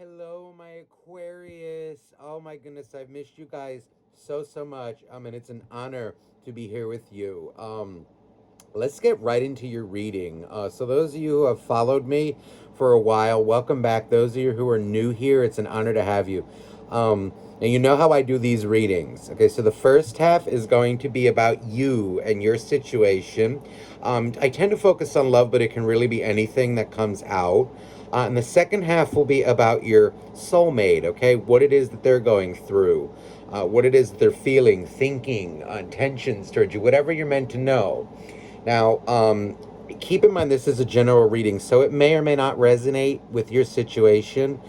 Hello, my Aquarius. Oh my goodness, I've missed you guys so much. And it's an honor to be here with you. Let's get right into your reading. So those of you who have followed me for a while, welcome back. Those of you who are new here, it's an honor to have you. And you know how I do these readings. Okay, so the first half is going to be about you and your situation. I tend to focus on love, but it can really be anything that comes out. And the second half will be about your soulmate, okay? What it is that they're going through, what it is that they're feeling, thinking, intentions towards you, whatever you're meant to know. Now, keep in mind this is a general reading, so it may or may not resonate with your situation.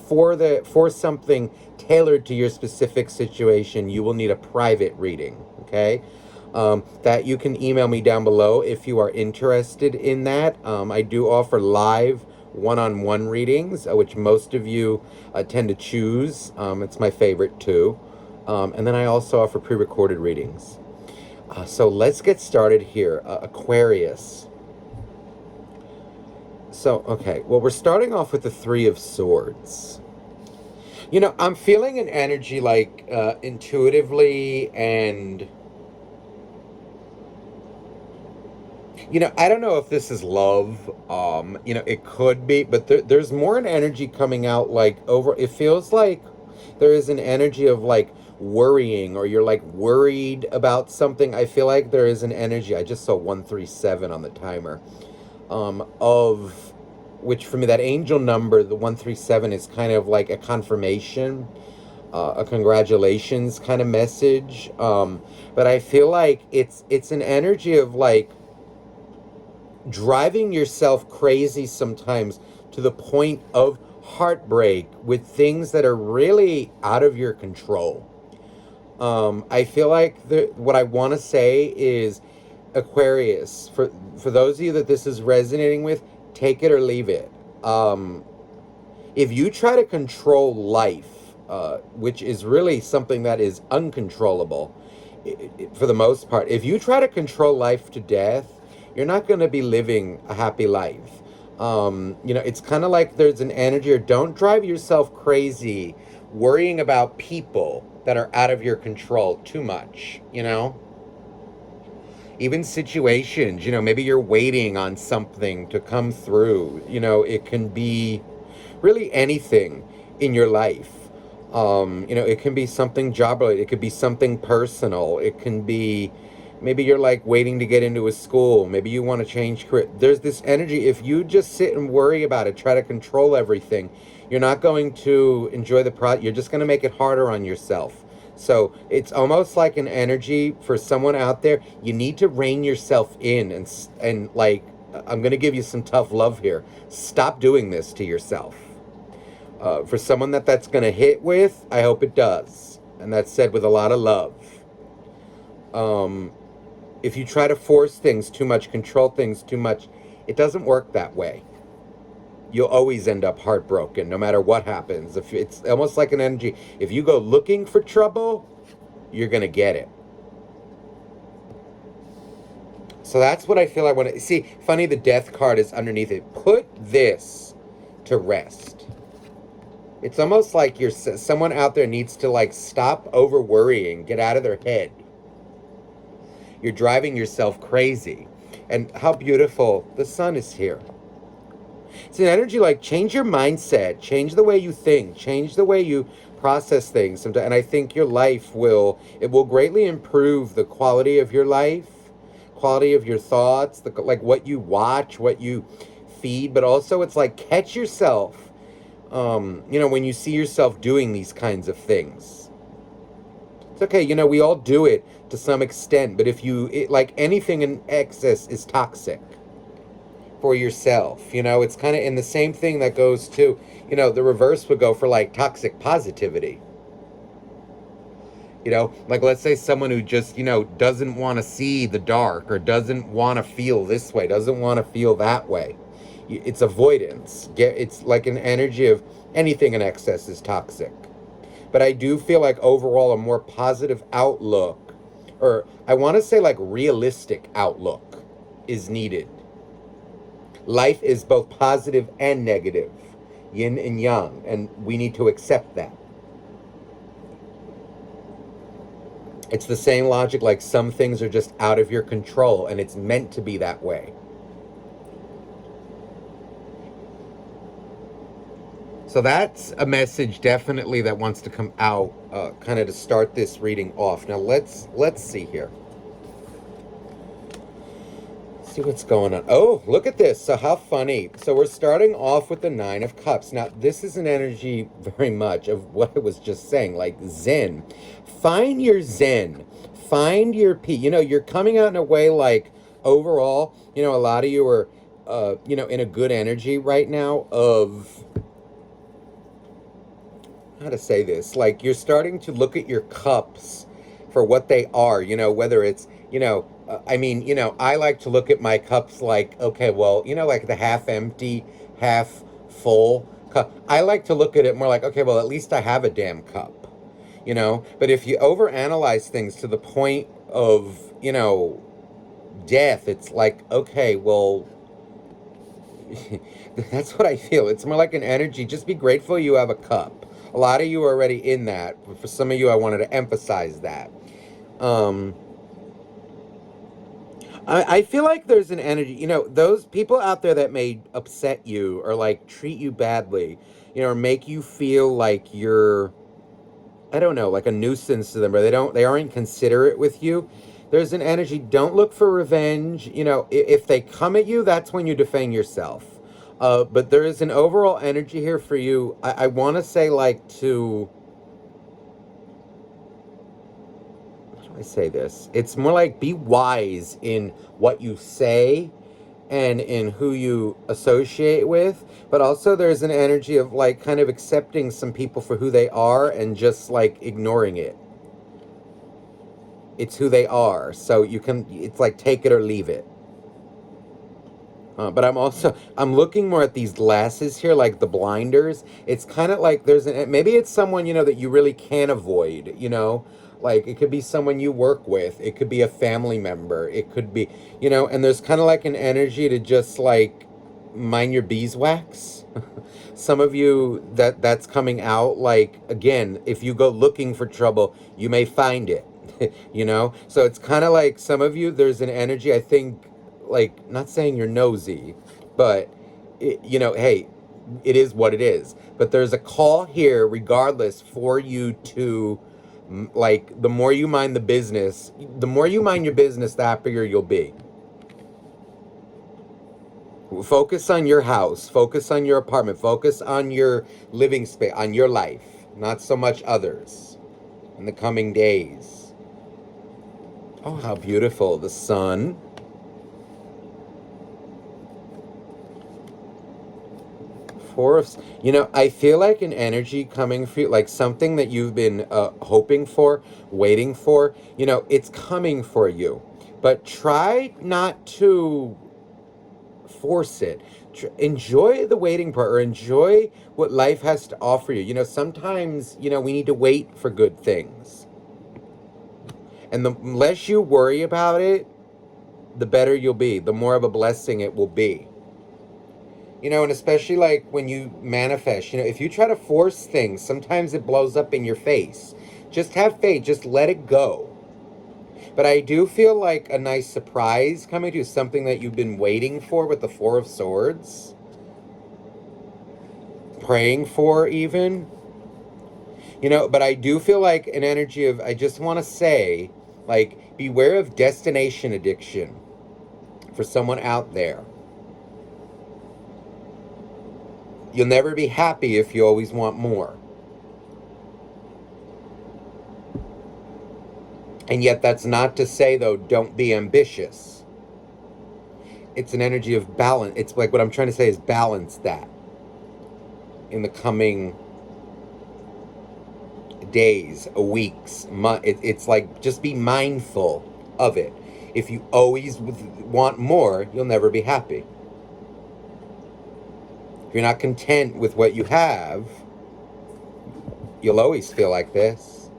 For something tailored to your specific situation, you will need a private reading. Okay, that you can email me down below if you are interested in that. I do offer live one-on-one readings, which most of you tend to choose. It's my favorite too. And then I also offer pre-recorded readings. So let's get started here. Aquarius. So, okay, well, we're starting off with the Three of Swords. You know, I'm feeling an energy like intuitively, and, you know, I don't know if this is love. It could be, but there's more an energy coming out like over. It feels like there is an energy of like worrying, or you're like worried about something. I feel like there is an energy. I just saw 137 on the timer. Of which for me, that angel number, the 137, is kind of like a confirmation, a congratulations kind of message. But I feel like it's an energy of like driving yourself crazy sometimes to the point of heartbreak with things that are really out of your control. I feel like what I want to say is, Aquarius, for those of you that this is resonating with, take it or leave it. Um, if you try to control life, which is really something that is uncontrollable, for the most part, if you try to control life to death, you're not going to be living a happy life. It's kind of like there's an energy, or don't drive yourself crazy worrying about people that are out of your control too much, even situations, maybe you're waiting on something to come through. It can be really anything in your life. It can be something job related, it could be something personal, it can be maybe you're like waiting to get into a school, maybe you want to change career. There's this energy. If you just sit and worry about it, try to control everything, you're not going to enjoy the you're just going to make it harder on yourself. So it's almost like an energy for someone out there. You need to rein yourself in, and like, I'm going to give you some tough love here. Stop doing this to yourself. For someone that's going to hit with, I hope it does. And that's said with a lot of love. If you try to force things too much, control things too much, it doesn't work that way. You'll always end up heartbroken no matter what happens. If it's almost like an energy, if you go looking for trouble, you're going to get it. So that's what I feel I want to see. Funny, the death card is underneath it. Put this to rest. It's almost like someone out there needs to like stop over worrying, get out of their head. You're driving yourself crazy. And how beautiful the sun is here. It's an energy like, change your mindset, change the way you think, change the way you process things. And I think your life will greatly improve the quality of your life, quality of your thoughts, like what you watch, what you feed. But also it's like, catch yourself, when you see yourself doing these kinds of things. It's okay, we all do it to some extent, but if like anything in excess is toxic for yourself. It's kind of in the same thing that goes to, the reverse would go for like toxic positivity. Like, let's say someone who just, doesn't want to see the dark, or doesn't want to feel this way, doesn't want to feel that way. It's avoidance. It's like an energy of anything in excess is toxic. But I do feel like overall a more positive outlook, or I want to say like realistic outlook, is needed. Life is both positive and negative. yin and yang, and we need to accept that. It's the same logic, like some things are just out of your control and it's meant to be that way. So that's a message definitely that wants to come out, kind of to start this reading off. Now let's see here. See what's going on. Oh, look at this. So how funny. So we're starting off with the Nine of Cups. Now, this is an energy very much of what I was just saying, like Zen. Find your Zen. Find your peace. You know, you're coming out in a way like overall, you know, a lot of you are, you know, in a good energy right now of, how to say this, like you're starting to look at your cups for what they are, you know, whether it's, you know, I mean, you know, I like to look at my cups like, okay, well, you know, like the half empty, half full cup. I like to look at it more like, okay, well, at least I have a damn cup, you know. But if you overanalyze things to the point of, you know, death, it's like, okay, well, that's what I feel. It's more like an energy. Just be grateful you have a cup. A lot of you are already in that. But for some of you, I wanted to emphasize that. I feel like there's an energy, you know, those people out there that may upset you or like treat you badly, you know, or make you feel like you're, I don't know, like a nuisance to them, or they aren't considerate with you. There's an energy. Don't look for revenge. You know, if they come at you, that's when you defend yourself. But there is an overall energy here for you. I want to say, like, to, how do I say this? It's more like be wise in what you say and in who you associate with, but also there's an energy of like kind of accepting some people for who they are and just like ignoring it. It's who they are, so you can, it's like take it or leave it. But I'm looking more at these glasses here, like the blinders. It's kind of like maybe it's someone, you know, that you really can't avoid, you know, like it could be someone you work with, it could be a family member, it could be, you know, and there's kind of like an energy to just like mind your beeswax. Some of you that's coming out, like, again, if you go looking for trouble, you may find it. You know, so it's kind of like some of you, there's an energy, I think, like, not saying you're nosy, but you know, hey, it is what it is. But there's a call here regardless for you to, like, the more you mind your business, the happier you'll be. Focus on your house, focus on your apartment, focus on your living space, on your life, not so much others in the coming days. Oh, how beautiful. The sun. You know, I feel like an energy coming for you, like something that you've been hoping for, waiting for, you know, it's coming for you. But try not to force it. Enjoy the waiting part, or enjoy what life has to offer you. You know, sometimes, you know, we need to wait for good things. And the less you worry about it, the better you'll be, the more of a blessing it will be. You know, and especially like when you manifest, you know, if you try to force things, sometimes it blows up in your face. Just have faith, just let it go. But I do feel like a nice surprise coming to you, something that you've been waiting for with the Four of Swords. Praying for, even. You know, but I do feel like an energy of, I just want to say, like, beware of destination addiction for someone out there. You'll never be happy if you always want more. And yet that's not to say, though, don't be ambitious. It's an energy of balance. It's like what I'm trying to say is balance that in the coming days, weeks, months. It's like just be mindful of it. If you always want more, you'll never be happy. If you're not content with what you have, you'll always feel like this.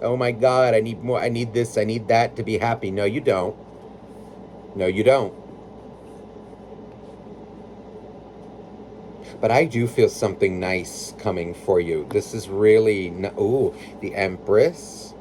Oh my God, I need more. I need this. I need that to be happy. No, you don't. No, you don't. But I do feel something nice coming for you. This is really... Ooh, the Empress.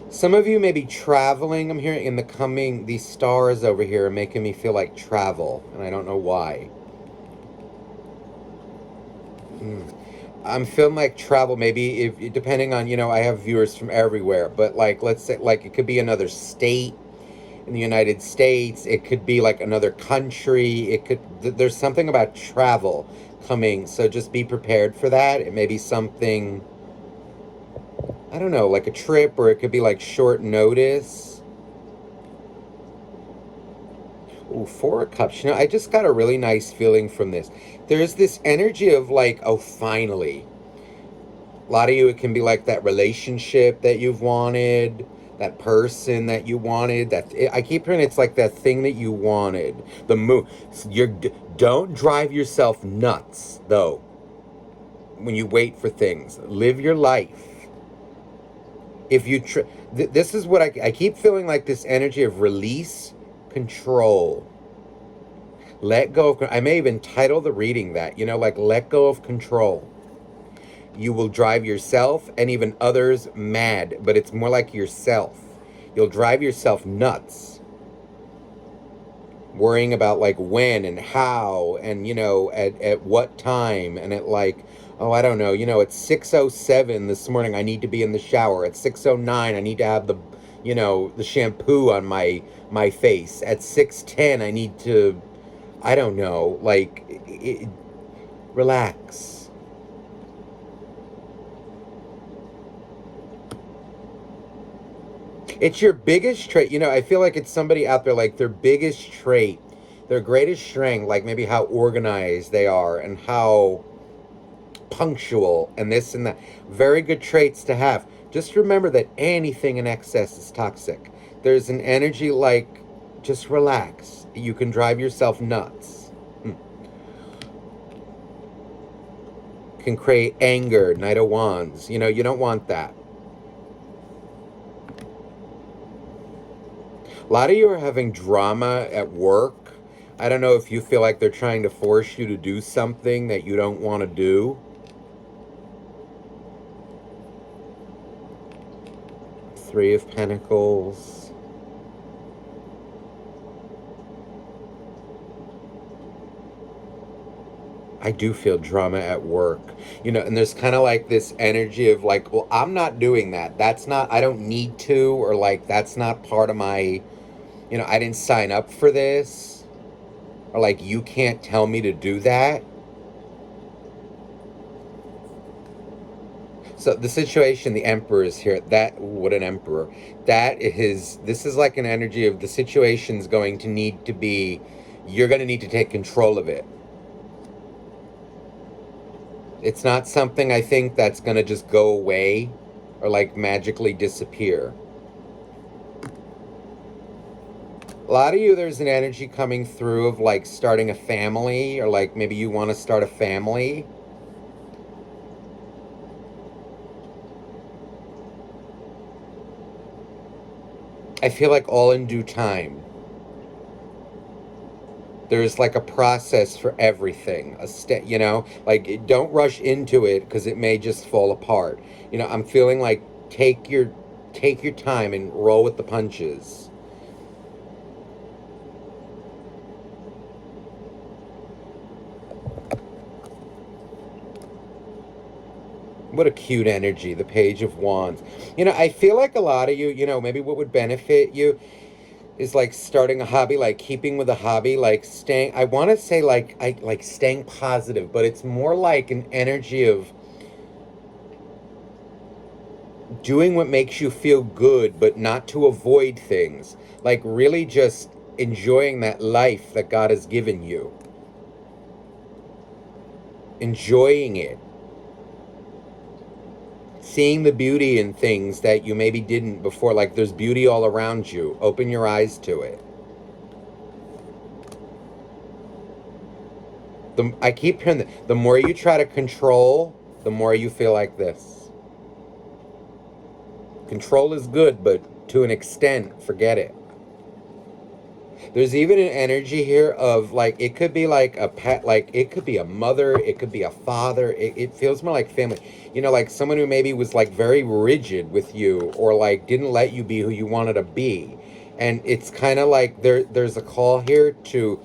Some of you may be traveling. I'm hearing in the coming... These stars over here are making me feel like travel. And I don't know why. I'm feeling like travel, maybe if depending on, I have viewers from everywhere, but like let's say like it could be another state in the United States, it could be like another country, there's something about travel coming, so just be prepared for that. It may be something, I don't know, like a trip, or it could be like short notice. Ooh, Four of Cups. I just got a really nice feeling from this. There's this energy of like, oh, finally. A lot of you, it can be like that relationship that you've wanted, that person that you wanted. I keep hearing it's like that thing that you wanted. The move. Don't drive yourself nuts, though, when you wait for things. Live your life. If you this is what I keep feeling, like this energy of release, control. Let go of, I may even title the reading that, like let go of control. You will drive yourself and even others mad, but it's more like yourself. You'll drive yourself nuts. Worrying about like when and how and, at what time, and at like, oh, I don't know, at 6:07 this morning, I need to be in the shower. At 6:09, I need to have the shampoo on my face. At 6:10, I need to, I don't know, like, relax. It's your biggest trait. I feel like it's somebody out there, like their biggest trait, their greatest strength, like maybe how organized they are and how punctual and this and that. Very good traits to have. Just remember that anything in excess is toxic. There's an energy like, just relax. You can drive yourself nuts. Can create anger, Knight of Wands. You don't want that. A lot of you are having drama at work. I don't know if you feel like they're trying to force you to do something that you don't want to do. Three of Pentacles. I do feel drama at work. And there's kind of like this energy of like, well, I'm not doing that. That's not, I don't need to, or like, that's not part of my, I didn't sign up for this, or like, you can't tell me to do that. So the situation, the Emperor is here. What an Emperor. This is like an energy of the situation's going to need to be, you're going to need to take control of it. It's not something I think that's going to just go away or like magically disappear. A lot of you, there's an energy coming through of like starting a family, or like maybe you want to start a family. I feel like all in due time. There's like a process for everything. Like don't rush into it because it may just fall apart. I'm feeling like take your time and roll with the punches. What a cute energy, the Page of Wands. I feel like a lot of you, maybe what would benefit you is like starting a hobby, like keeping with a hobby, like staying, I want to say like staying positive, but it's more like an energy of doing what makes you feel good, but not to avoid things. Like really just enjoying that life that God has given you. Enjoying it. Seeing the beauty in things that you maybe didn't before, like there's beauty all around you. Open your eyes to it. I keep hearing that the more you try to control, the more you feel like this. Control is good, but to an extent, forget it. There's even an energy here of like, it could be like a pet, like it could be a mother, it could be a father. It feels more like family. You know, like someone who maybe was like very rigid with you, or like didn't let you be who you wanted to be. And it's kind of like there's a call here to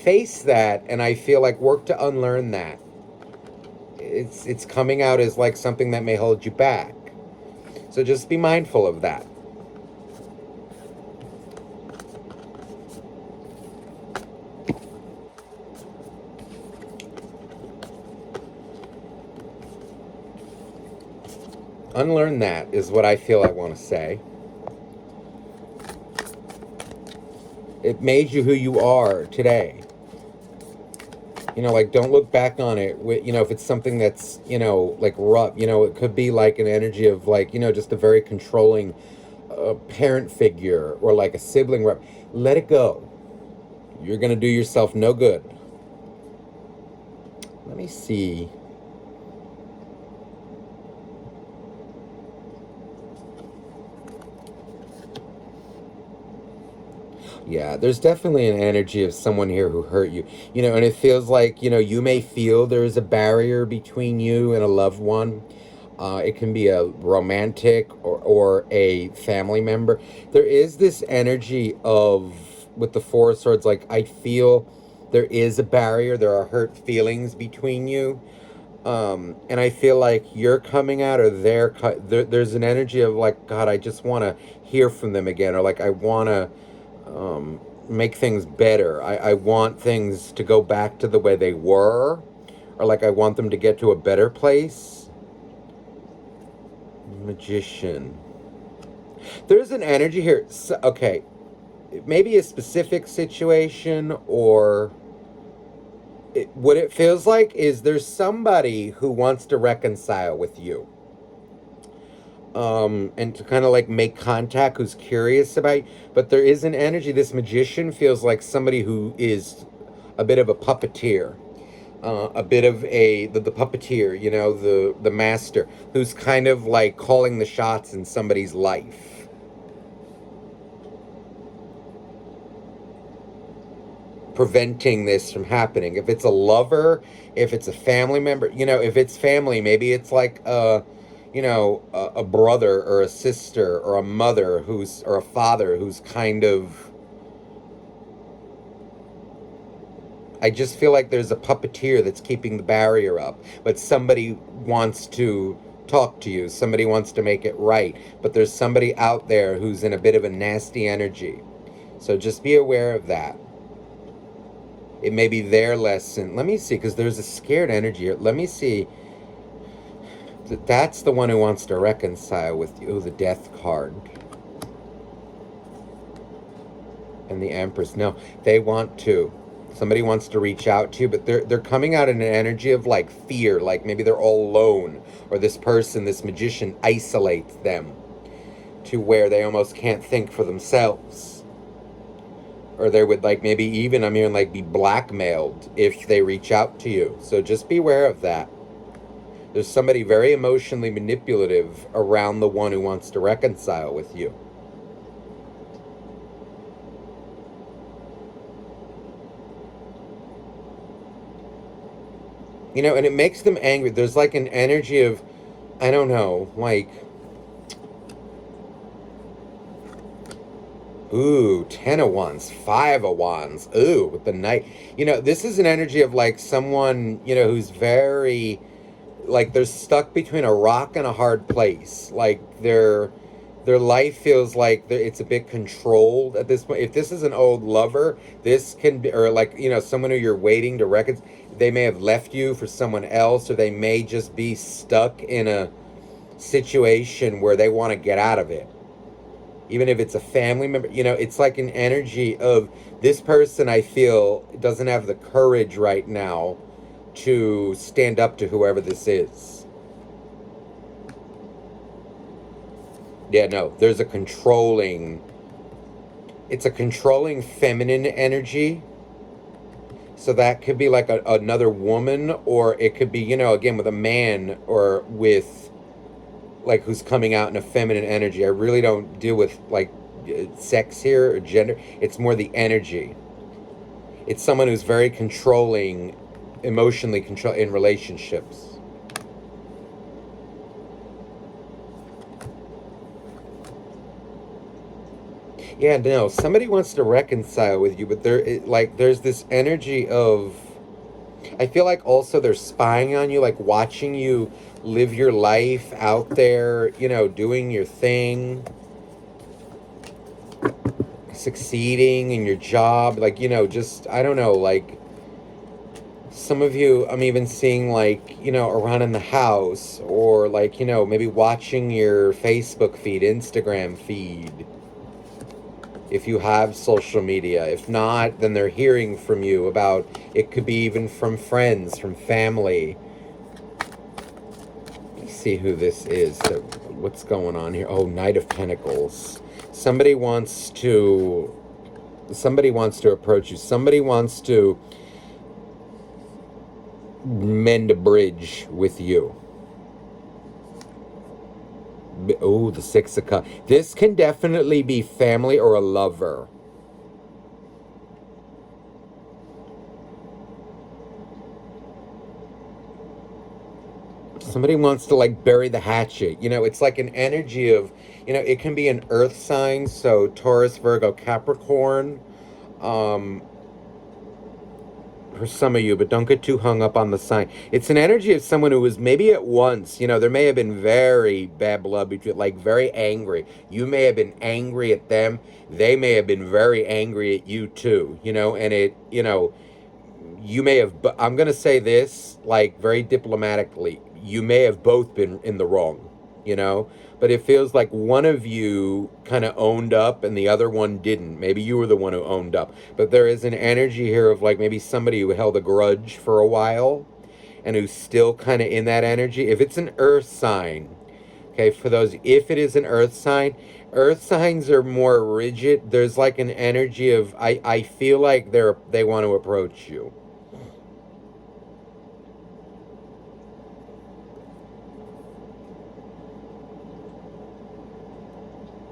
face that, and I feel like work to unlearn that. It's coming out as like something that may hold you back. So just be mindful of that. Unlearn that is what I feel I want to say. It made you who you are today. You know, like, don't look back on it with, you know, if it's something that's, you know, like rough, you know, it could be like an energy of like, you know, just a very controlling parent figure, or like a sibling rep. Let it go. You're going to do yourself no good. Let me see. Yeah, there's definitely an energy of someone here who hurt you. You know, and it feels like, you know, you may feel there is a barrier between you and a loved one. It can be a romantic, or a family member. There is this energy of, with the Four of Swords, like, I feel there is a barrier. There are hurt feelings between you. And I feel like you're coming out, or there's an energy of like, God, I just want to hear from them again, or like I want to make things better. I want things to go back to the way they were, or like I want them to get to a better place. Magician. There's an energy here. So, okay, maybe a specific situation, or what it feels like is there's somebody who wants to reconcile with you. And to kind of like make contact, who's curious about you. But there is an energy. This magician feels like somebody who is a bit of a puppeteer. A bit of the puppeteer, you know, the master, who's kind of like calling the shots in somebody's life. Preventing this from happening. If it's a lover, if it's a family member, you know, if it's family, maybe it's like you know, a brother or a sister or a mother or a father who's kind of, I just feel like there's a puppeteer that's keeping the barrier up, but somebody wants to talk to you, somebody wants to make it right, but there's somebody out there who's in a bit of a nasty energy. So just be aware of that. It may be their lesson. Let me see, because there's a scared energy here. Let me see. That's the one who wants to reconcile with you. The Death card. And the Empress. No, they want to. Somebody wants to reach out to you, but they're coming out in an energy of like fear, like maybe they're all alone, or this person, this magician, isolates them to where they almost can't think for themselves. Or they would like maybe even, I'm hearing, like be blackmailed if they reach out to you. So just beware of that. There's somebody very emotionally manipulative around the one who wants to reconcile with you. You know, and it makes them angry. There's like an energy of, I don't know, like, ooh, 10 of Wands, 5 of Wands, ooh, with the Knight. You know, this is an energy of like someone, you know, who's very, like they're stuck between a rock and a hard place. Like their life feels like it's a bit controlled at this point. If this is an old lover, this can be, or like, you know, someone who you're waiting to reconcile. They may have left you for someone else, or they may just be stuck in a situation where they want to get out of it. Even if it's a family member, you know, it's like an energy of this person, I feel, doesn't have the courage right now to stand up to whoever this is. Yeah, no, there's a controlling, it's a controlling feminine energy. So that could be like another woman, or it could be, you know, again, with a man, or with like who's coming out in a feminine energy. I really don't deal with like sex here or gender. It's more the energy. It's someone who's very controlling, emotionally control in relationships. Yeah, no, somebody wants to reconcile with you, but there's this energy of, I feel like also they're spying on you, like watching you live your life out there, doing your thing, succeeding in your job, like, just, I don't know, like some of you, I'm even seeing like, around in the house or like, maybe watching your Facebook feed, Instagram feed. If you have social media, if not, then they're hearing from you about, it could be even from friends, from family. Let me see who this is. So what's going on here? Oh, Knight of Pentacles. Somebody wants to approach you. Somebody wants to mend a bridge with you. Oh, the Six of Cups. This can definitely be family or a lover. Somebody wants to like bury the hatchet. It's like an energy of, it can be an earth sign, so Taurus, Virgo, Capricorn. For some of you, but don't get too hung up on the sign. It's an energy of someone who was maybe at once, there may have been very bad blood between, like very angry. You may have been angry at them. They may have been very angry at you too, and you may have, I'm going to say this like very diplomatically, you may have both been in the wrong, but it feels like one of you kind of owned up and the other one didn't. Maybe you were the one who owned up, but there is an energy here of like maybe somebody who held a grudge for a while and who's still kind of in that energy. If it's an earth sign, okay, for those, if it is an earth signs are more rigid. There's like an energy of, I feel like they want to approach you.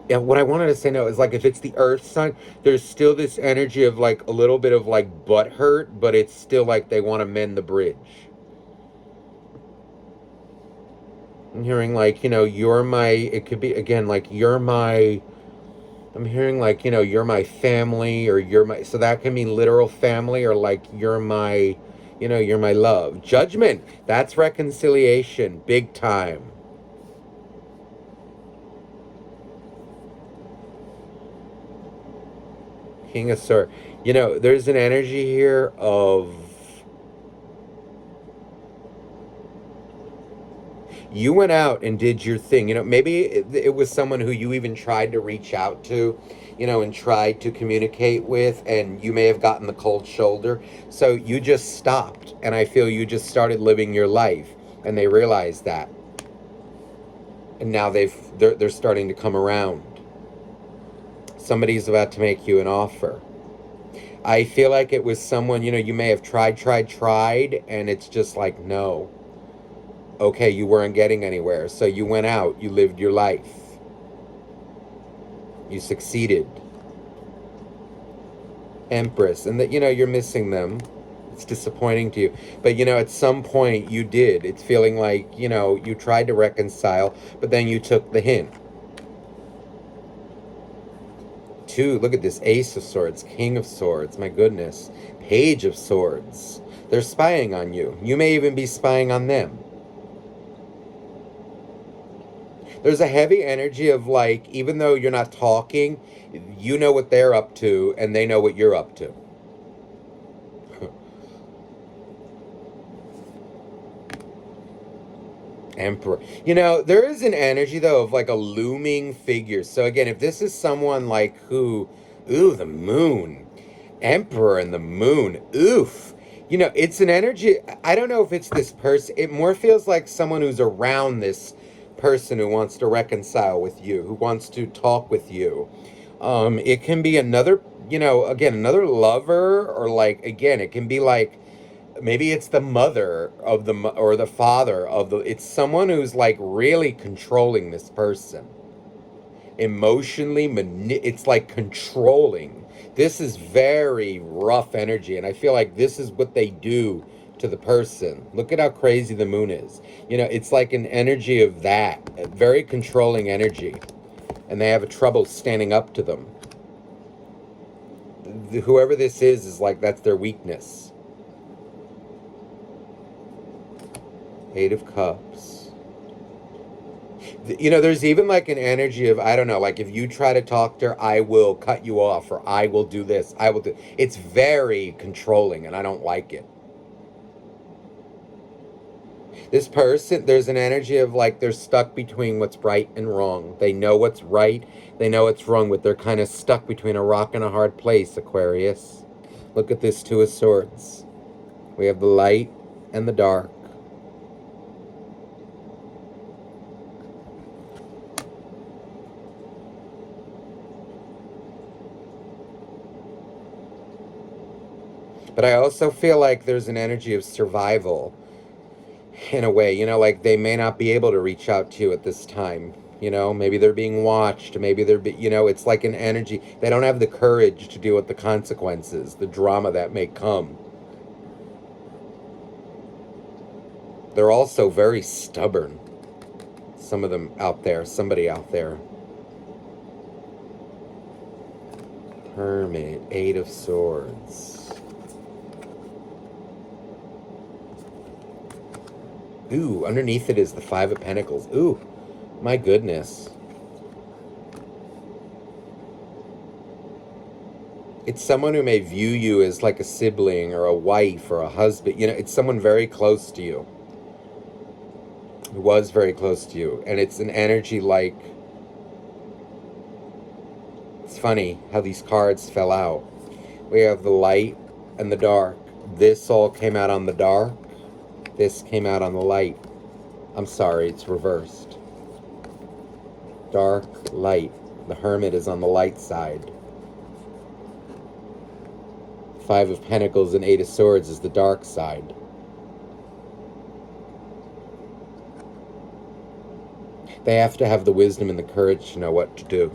Yeah, what I wanted to say now is like if it's the earth sign, there's still this energy of like a little bit of like butt hurt, but it's still like they want to mend the bridge. I'm hearing like, you're my, it could be again like you're my, I'm hearing like, you're my family or you're my, so that can mean literal family or like you're my, you're my love. Judgment, that's reconciliation, big time. King of Swords. There's an energy here of you went out and did your thing. Maybe it was someone who you even tried to reach out to, and tried to communicate with, and you may have gotten the cold shoulder. So you just stopped, and I feel you just started living your life, and they realized that, and now they're starting to come around. Somebody's about to make you an offer. I feel like it was someone, you may have tried, and it's just like, no. Okay, you weren't getting anywhere. So you went out, you lived your life. You succeeded. Empress. And that, you're missing them. It's disappointing to you. But, at some point you did. It's feeling like, you tried to reconcile, but then you took the hint. Two, look at this, Ace of Swords, King of Swords, my goodness. Page of Swords. They're spying on you. You may even be spying on them. There's a heavy energy of like, even though you're not talking, you know what they're up to and they know what you're up to. Emperor. There is an energy though of like a looming figure. So again, if this is someone like who, ooh, the moon, Emperor and the moon, oof. It's an energy. I don't know if it's this person. It more feels like someone who's around this person who wants to reconcile with you, who wants to talk with you. It can be another, again, another lover, or like, again, it can be like maybe it's the mother of or the father of the, it's someone who's like really controlling this person emotionally. It's like controlling. This is very rough energy, and I feel like this is what they do to the person. Look at how crazy the moon is. You know, it's like an energy of that, a very controlling energy, and they have a trouble standing up to them. Whoever this is like, that's their weakness. Eight of Cups. You know, there's even like an energy of, I don't know, like if you try to talk to her, I will cut you off, or I will do this, I will do. It's very controlling, and I don't like it. This person, there's an energy of like they're stuck between what's right and wrong. They know what's right, they know what's wrong, but they're kind of stuck between a rock and a hard place, Aquarius. Look at this Two of Swords. We have the light and the dark. But I also feel like there's an energy of survival in a way, you know, like they may not be able to reach out to you at this time. You know, maybe they're being watched. Maybe you know, it's like an energy. They don't have the courage to deal with the consequences, the drama that may come. They're also very stubborn. Some of them out there, somebody out there. Hermit, Eight of Swords. Ooh, underneath it is the Five of Pentacles. Ooh, my goodness. It's someone who may view you as like a sibling or a wife or a husband. You know, it's someone very close to you. Who was very close to you. And it's an energy like... It's funny how these cards fell out. We have the light and the dark. This all came out on the dark. This came out on the light. I'm sorry, it's reversed. Dark, light. The Hermit is on the light side. Five of Pentacles and Eight of Swords is the dark side. They have to have the wisdom and the courage to know what to do.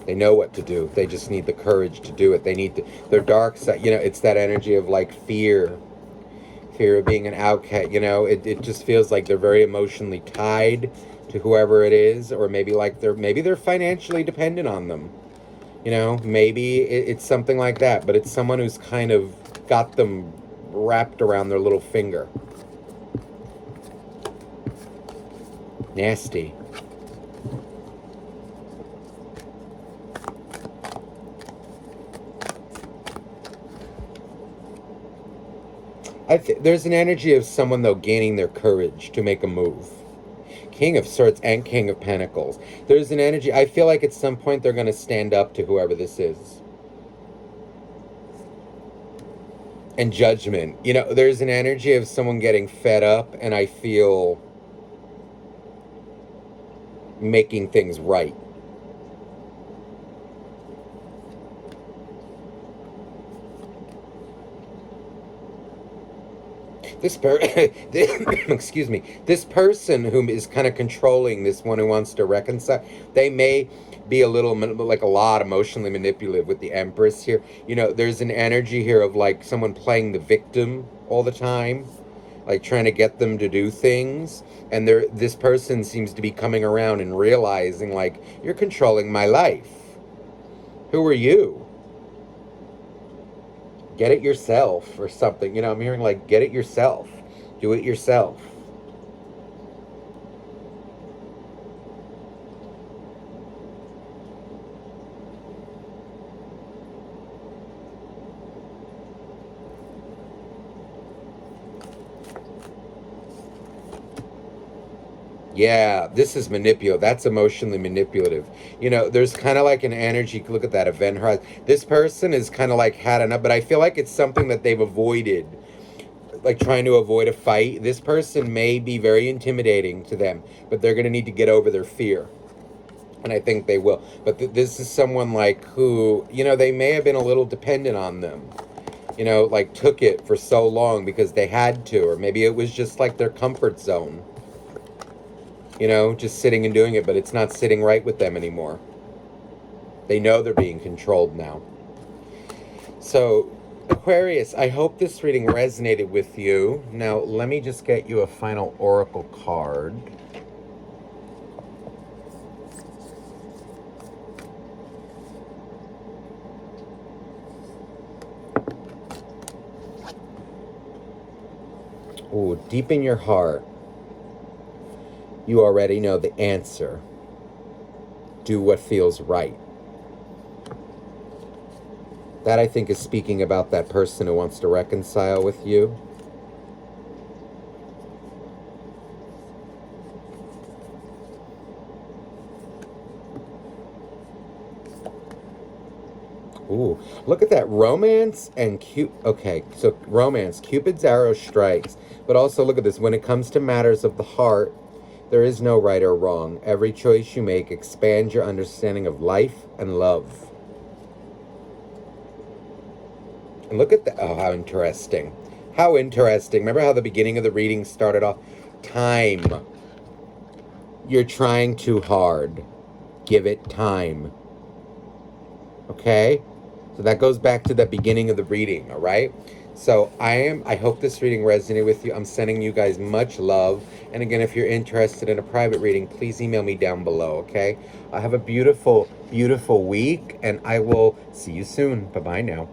They know what to do. They just need the courage to do it. They need to, their dark side, you know, it's that energy of like fear. Fear of being an outcast, you know, it just feels like they're very emotionally tied to whoever it is, or maybe like they're financially dependent on them. You know, maybe it's something like that, but it's someone who's kind of got them wrapped around their little finger. Nasty. There's an energy of someone, though, gaining their courage to make a move. King of Swords and King of Pentacles. There's an energy, I feel like at some point they're going to stand up to whoever this is. And Judgment. You know, there's an energy of someone getting fed up, and I feel making things right. Excuse me, this person who is kind of controlling this one who wants to reconcile, they may be a little, like a lot emotionally manipulative with the Empress here. You know, there's an energy here of like someone playing the victim all the time, like trying to get them to do things. And this person seems to be coming around and realizing like, you're controlling my life. Who are you? Get it yourself or something. You know, I'm hearing like, get it yourself. Do it yourself. Yeah, this is manipulative. That's emotionally manipulative. You know, there's kind of like an energy. Look at that event horizon. This person is kind of like had enough, but I feel like it's something that they've avoided, like trying to avoid a fight. This person may be very intimidating to them, but they're going to need to get over their fear. And I think they will. But this is someone like who, you know, they may have been a little dependent on them. you know, like took it for so long because they had to, or maybe it was just like their comfort zone, you know, just sitting and doing it, but it's not sitting right with them anymore. They know they're being controlled now. So, Aquarius, I hope this reading resonated with you. Now, let me just get you a final oracle card. Ooh, deep in your heart, you already know the answer. Do what feels right. That, I think, is speaking about that person who wants to reconcile with you. Ooh, look at that. Romance and okay, so romance. Cupid's arrow strikes. But also, look at this. When it comes to matters of the heart, there is no right or wrong. Every choice you make expands your understanding of life and love. And look at that. Oh, how interesting. How interesting. Remember how the beginning of the reading started off? Time. You're trying too hard. Give it time. Okay? So that goes back to the beginning of the reading, all right? So I hope this reading resonated with you. I'm sending you guys much love. And again, if you're interested in a private reading, please email me down below, okay? Have a beautiful, beautiful week, and I will see you soon. Bye-bye now.